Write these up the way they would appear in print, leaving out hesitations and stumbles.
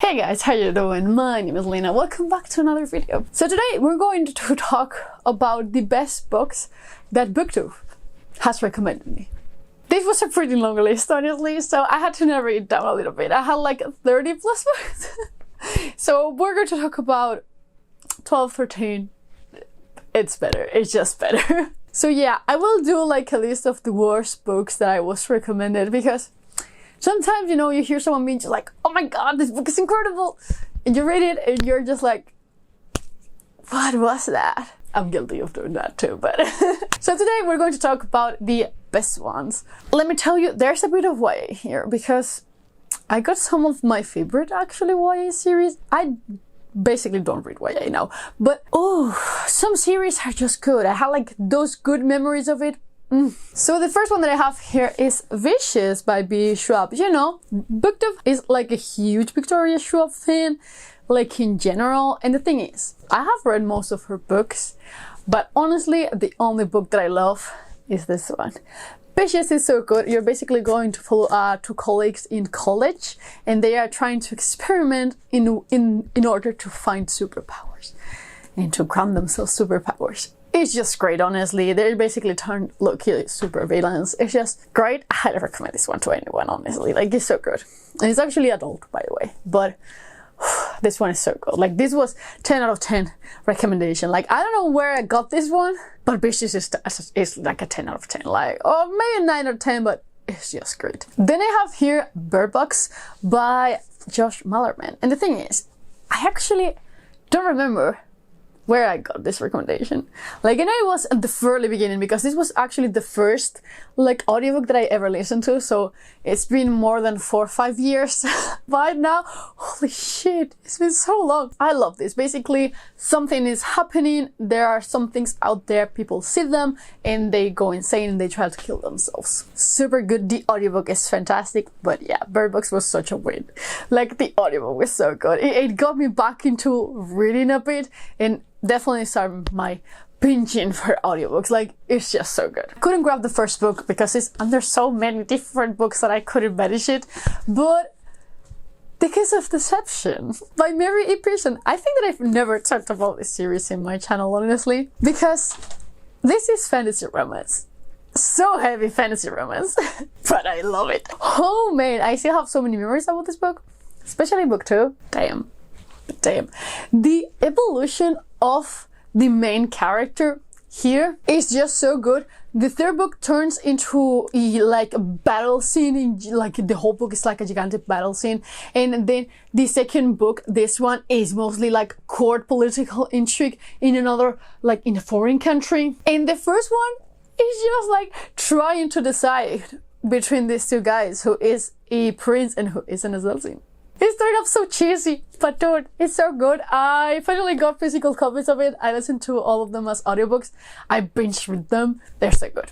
Hey guys, how you doing? My name is Lena. Welcome back to another video. So today we're going to talk about the best books that Booktube has recommended me. This was a pretty long list, honestly, so I had to narrow it down a little bit. I had like 30 plus books. So we're going to talk about 12, 13. It's better. It's just better. So yeah, I will do like a list of the worst books that I was recommended, because sometimes, you know, you hear someone being just like, oh my god, this book is incredible. And you read it and you're just like, what was that? I'm guilty of doing that too, but... So today we're going to talk about the best ones. Let me tell you, there's a bit of YA here, because I got some of my favorite, actually, YA series. I basically don't read YA now, but oh, some series are just good. I had like those good memories of it. So the first one that I have here is Vicious by B. Schwab. You know, Booktube is like a huge Victoria Schwab fan, like in general. And the thing is, I have read most of her books, but honestly, the only book that I love is this one. Vicious is so good. You're basically going to follow two colleagues in college, and they are trying to experiment in order to find superpowers and to grant themselves superpowers. It's just great, honestly. They basically turn low-key super villains. It's just great. I highly recommend this one to anyone, honestly. Like, it's so good. And it's actually adult, by the way. But this one is so good. Like, this was 10 out of 10 recommendation. Like, I don't know where I got this one, but Vicious is like a 10 out of 10. Like, or maybe 9 out of 10, but it's just great. Then I have here Bird Box by Josh Malerman. And the thing is, I actually don't remember where I got this recommendation. Like, and I was at the fairly beginning, because this was actually the first like audiobook that I ever listened to, so it's been more than 4 or 5 years by now. Holy shit, it's been so long. I love this. Basically, something is happening, there are some things out there, people see them and they go insane and they try to kill themselves. Super good. The audiobook is fantastic, but yeah, Bird Box was such a win. Like, the audiobook was so good. It got me back into reading a bit, and definitely started my binging for audiobooks. Like, it's just so good. Couldn't grab the first book because it's under so many different books that I couldn't manage it, but The Kiss of Deception by Mary E. Pearson. I think that I've never talked about this series in my channel, honestly, because this is fantasy romance. So heavy fantasy romance, but I love it. Oh man, I still have so many memories about this book, especially book 2. Damn. The evolution of the main character here is just so good. The third book turns into like a battle scene, like the whole book is like a gigantic battle scene, and then the second book, this one, is mostly like court political intrigue in another, like in a foreign country. And the first one is just like trying to decide between these two guys, who is a prince and who is an assassin. It started off so cheesy, but dude, it's so good. I finally got physical copies of it. I listened to all of them as audiobooks. I binge read them. They're so good.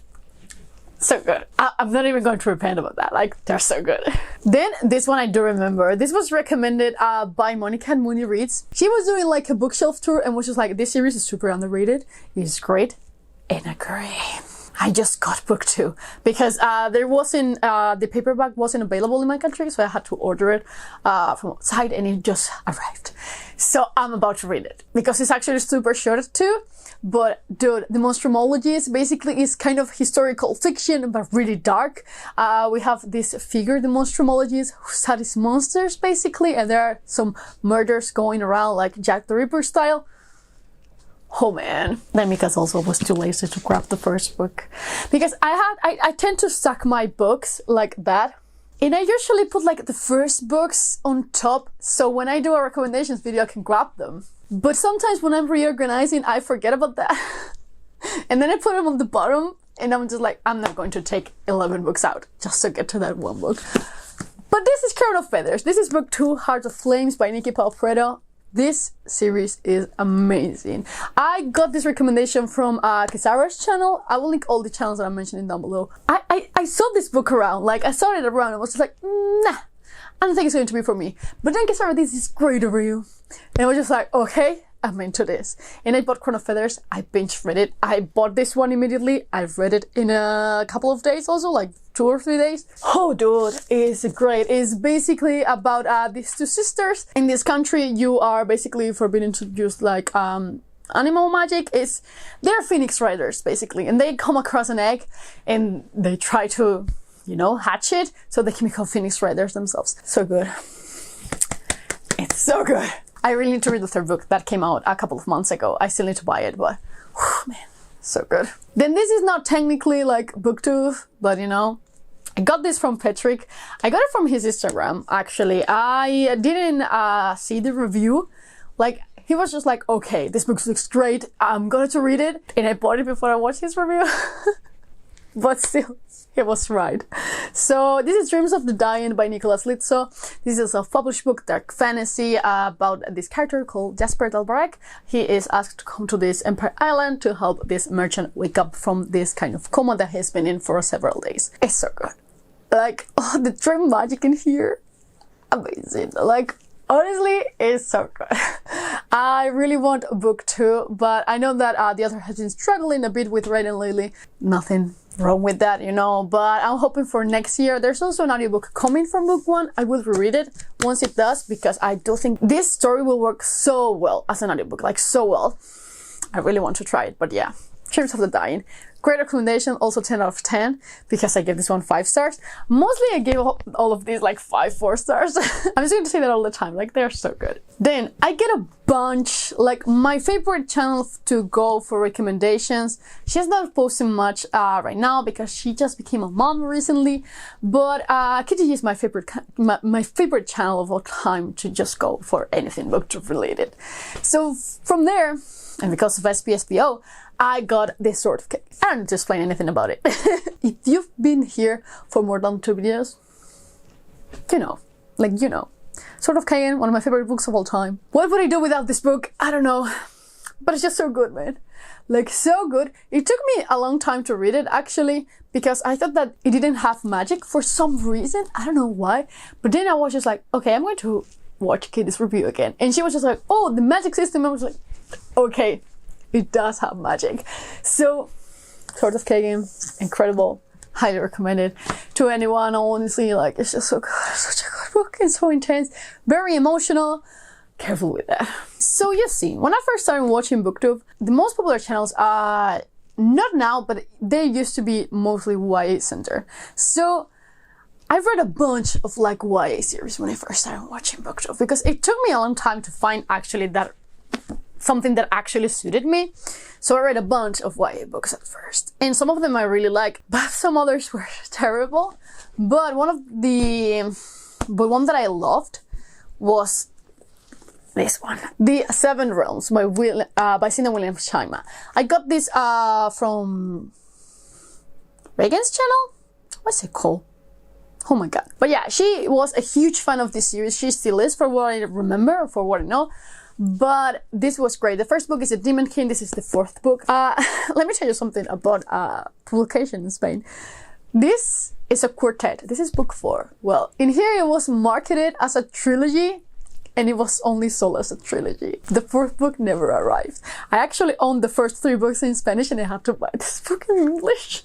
So good. I'm not even going to repent about that. Like, they're so good. Then this one I do remember. This was recommended by Monica and Mooney Reads. She was doing like a bookshelf tour and was just like, this series is super underrated. It's great. And I agree. I just got book 2 because there wasn't, the paperback wasn't available in my country, so I had to order it from outside, and it just arrived. So I'm about to read it because it's actually super short too. But dude, the Monstrumologist basically is kind of historical fiction, but really dark. We have this figure, the Monstrumologist, who studies monsters basically, and there are some murders going around like Jack the Ripper style. Oh man, then because also was too lazy to grab the first book, because I tend to stack my books like that, and I usually put like the first books on top, so when I do a recommendations video I can grab them. But sometimes when I'm reorganizing I forget about that and then I put them on the bottom, and I'm just like, I'm not going to take 11 books out just to get to that one book. But this is Crown of Feathers. This is book 2, Heart of Flames by Nikki Palfredo. This series is amazing. I got this recommendation from Kisara's channel. I will link all the channels that I'm mentioning down below. I saw this book around, like I saw it around and I was just like, nah, I don't think it's going to be for me. But then Kisara did this great review and I was just like, okay, I'm into this. And I bought Crown of Feathers. I binge read it. I bought this one immediately. I've read it in a couple of days also, like 2 or 3 days. Oh dude, it's great. It's basically about these 2 sisters. In this country, you are basically forbidden to use like animal magic. They're phoenix riders basically, and they come across an egg and they try to, you know, hatch it so they can become phoenix riders themselves. So good. It's so good. I really need to read the 3rd book that came out a couple of months ago. I still need to buy it, but whew, man, so good. Then this is not technically like Booktube, but you know, I got this from Patrick. I got it from his Instagram, actually. I didn't see the review. Like, he was just like, okay, this book looks great. I'm going to read it. And I bought it before I watched his review. But still, he was right. So this is Dreams of the Dying by Nicholas Litzo. This is a self-published book, dark fantasy, about this character called Jasper Delbarack. He is asked to come to this Empire Island to help this merchant wake up from this kind of coma that he's been in for several days. It's so good. Like, oh, the dream magic in here, amazing. Like, honestly, it's so good. I really want a book 2, but I know that the author has been struggling a bit with writing lately. Nothing wrong with that, you know, but I'm hoping for next year. There's also an audiobook coming from book 1. I will reread it once it does, because I do think this story will work so well as an audiobook, like so well. I really want to try it, but yeah. Dreams of the Dying. Great recommendation, also 10 out of 10, because I gave this one 5 stars. Mostly I gave all of these like 4 stars. I'm just going to say that all the time, like they're so good. Then I get a bunch, like my favorite channel to go for recommendations. She's not posting much right now because she just became a mom recently, but KTG is my favorite channel of all time to just go for anything Booktube related. So from there, and because of SPSBO, I got this Sword of Kaigen. I don't need to explain anything about it. If you've been here for more than 2 videos, you know, like you know. Sword of Kaigen, one of my favorite books of all time. What would I do without this book? I don't know. But it's just so good, man. Like, so good. It took me a long time to read it, actually, because I thought that it didn't have magic for some reason. I don't know why. But then I was just like, okay, I'm going to watch Katie's review again. And she was just like, oh, the magic system. I was like, okay, it does have magic. So, Sword of Kaigen, incredible. Highly recommended to anyone, honestly. Like, it's just so good. Such a good book. It's so intense. Very emotional. Careful with that. So you see, when I first started watching Booktube, the most popular channels are not now, but they used to be mostly YA center. So I've read a bunch of like YA series when I first started watching Booktube, because it took me a long time to find actually that something that actually suited me. So I read a bunch of YA books at first, and some of them I really liked, but some others were terrible. But one that I loved was this one, The Seven Realms by Cinda Williams Chima. I got this from Reagan's channel. What's it called? Oh my god. But yeah, she was a huge fan of this series. She still is, for what I remember, for what I know. But this was great. The first book is A Demon King. This is the 4th book. Let me tell you something about publication in Spain. This is a quartet. This is book 4. Well, in here it was marketed as a trilogy, and it was only sold as a trilogy. The 4th book never arrived. I actually owned the first 3 books in Spanish, and I had to buy this book in English.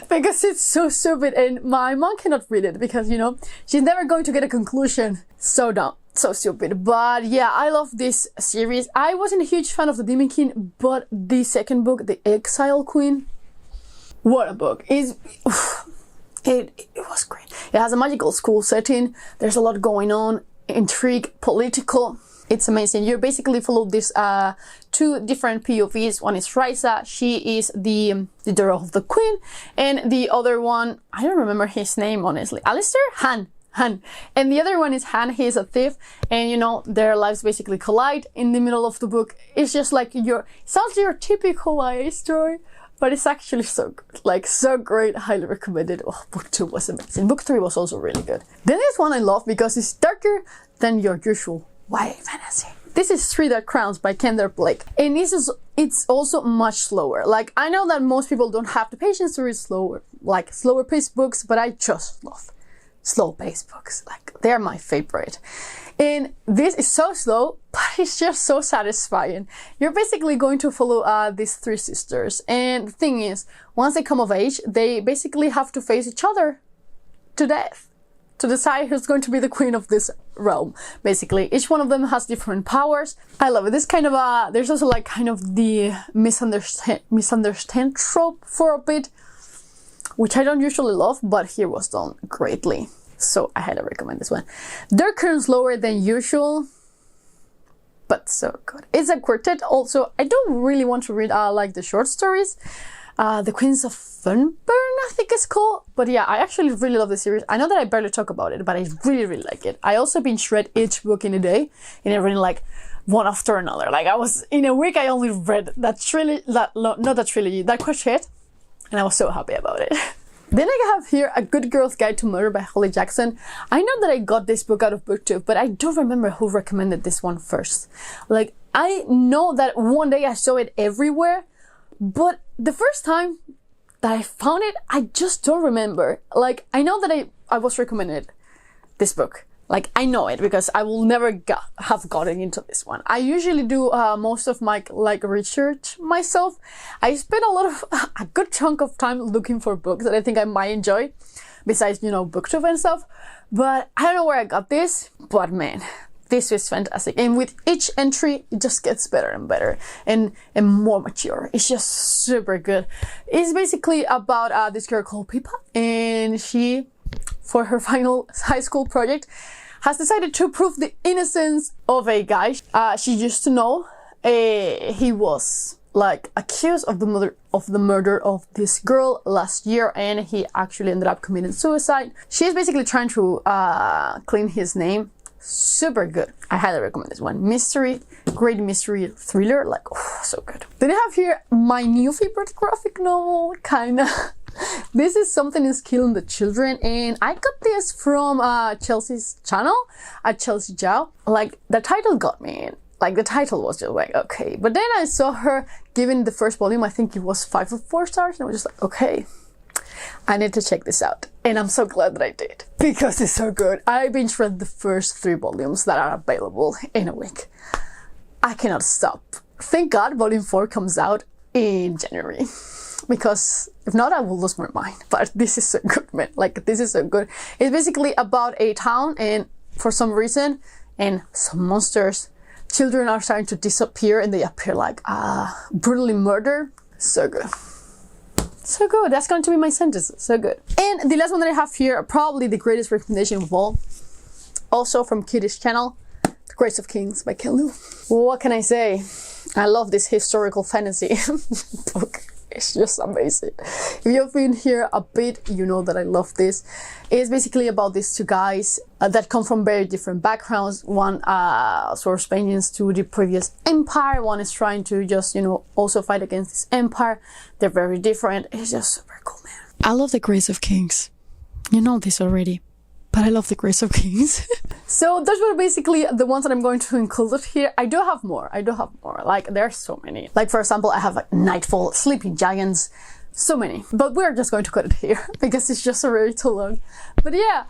Because it's so stupid, and my mom cannot read it because, you know, she's never going to get a conclusion. So dumb. So stupid. But yeah, I love this series. I wasn't a huge fan of The Demon King, but the 2nd book, The Exile Queen, what a book. It was great. It has a magical school setting. There's a lot going on. Intrigue, political. It's amazing. You basically follow these 2 different POVs. One is Risa. She is the daughter of the queen. And the other one, I don't remember his name, honestly. Alistair? Han. And the other one is Han. He is a thief. And, you know, their lives basically collide in the middle of the book. It's just like sounds like your typical YA story, but it's actually so good. Like, so great. Highly recommended. Oh, book 2 was amazing. Book 3 was also really good. Then this one I love because it's darker than your usual YA fantasy. This is 3 Dark Crowns by Kendra Blake. And it's also much slower. Like, I know that most people don't have the patience to read slower paced books, but I just love slow paced books. Like, they're my favorite. And this is so slow, but but it's just so satisfying. You're basically going to follow these three sisters, and the thing is, once they come of age, they basically have to face each other to death to decide who's going to be the queen of this realm. Basically, each one of them has different powers. I love it. This kind of there's also like kind of the misunderstand trope for a bit, which I don't usually love, but here was done greatly. So I highly recommend this one. Their current's lower than usual, but so good. It's a quartet also. I don't really want to read like the short stories. The Queens of Fernburn, I think it's called. But yeah, I actually really love the series. I know that I barely talk about it, but I really, really like it. I also binge-read each book in a day, and I read like one after another. Like in a week, I only read that trilogy, that quartet, and I was so happy about it. Then I have here A Good Girl's Guide to Murder by Holly Jackson. I know that I got this book out of Booktube, but I don't remember who recommended this one first. Like, I know that one day I saw it everywhere, but the first time that I found it, I just don't remember. Like, I know that I was recommended this book. Like, I know it because I will never have gotten into this one. I usually do most of my research myself. I spend a good chunk of time looking for books that I think I might enjoy, besides, you know, Booktube and stuff. But I don't know where I got this, but man, this is fantastic. And with each entry, it just gets better and better and more mature. It's just super good. It's basically about this girl called Pippa, and she, for her final high school project, has decided to prove the innocence of a guy she used to know. He was like accused of the murder of this girl last year, and he actually ended up committing suicide. She's basically trying to clean his name. Super good. I highly recommend this one. Mystery, great mystery thriller, like, oh, so good. Then I have here my new favorite graphic novel, kinda. This is Something is Killing the Children, and I got this from Chelsea's channel, at Chelsea Zhao. Like, the title got me in. Like, the title was just like, okay. But then I saw her giving the first volume, I think it was 5 of 4 stars, and I was just like, okay, I need to check this out. And I'm so glad that I did, because it's so good. I binge read the first 3 volumes that are available in a week. I cannot stop. Thank God volume 4 comes out in January, because if not, I will lose my mind. But this is so good, man. Like, this is so good. It's basically about a town, and for some reason, and some monsters, children are starting to disappear, and they appear like brutally murdered. So good. So good. That's going to be my sentence. So good. And the last one that I have here, probably the greatest recommendation of all, also from Kitty's channel, The Grace of Kings by Ken Liu. What can I say? I love this historical fantasy book. It's just amazing. If you've been here a bit, you know that I love this. It's basically about these 2 guys that come from very different backgrounds. One sort of Spaniards to the previous empire. One is trying to just, you know, also fight against this empire. They're very different. It's just super cool, man. I love The Grace of Kings. You know this already, but I love The Grace of Kings. So those were basically the ones that I'm going to include here. I do have more. Like, there's so many. Like, for example, I have like Nightfall, Sleeping Giants, so many. But we're just going to cut it here because it's just already too long. But yeah,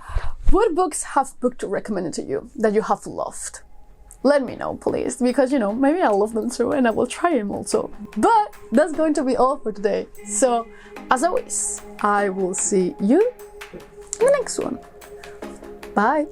what books have Booktube recommended to you that you have loved? Let me know, please, because, you know, maybe I'll love them too and I will try them also. But that's going to be all for today. So, as always, I will see you in the next one. Bye.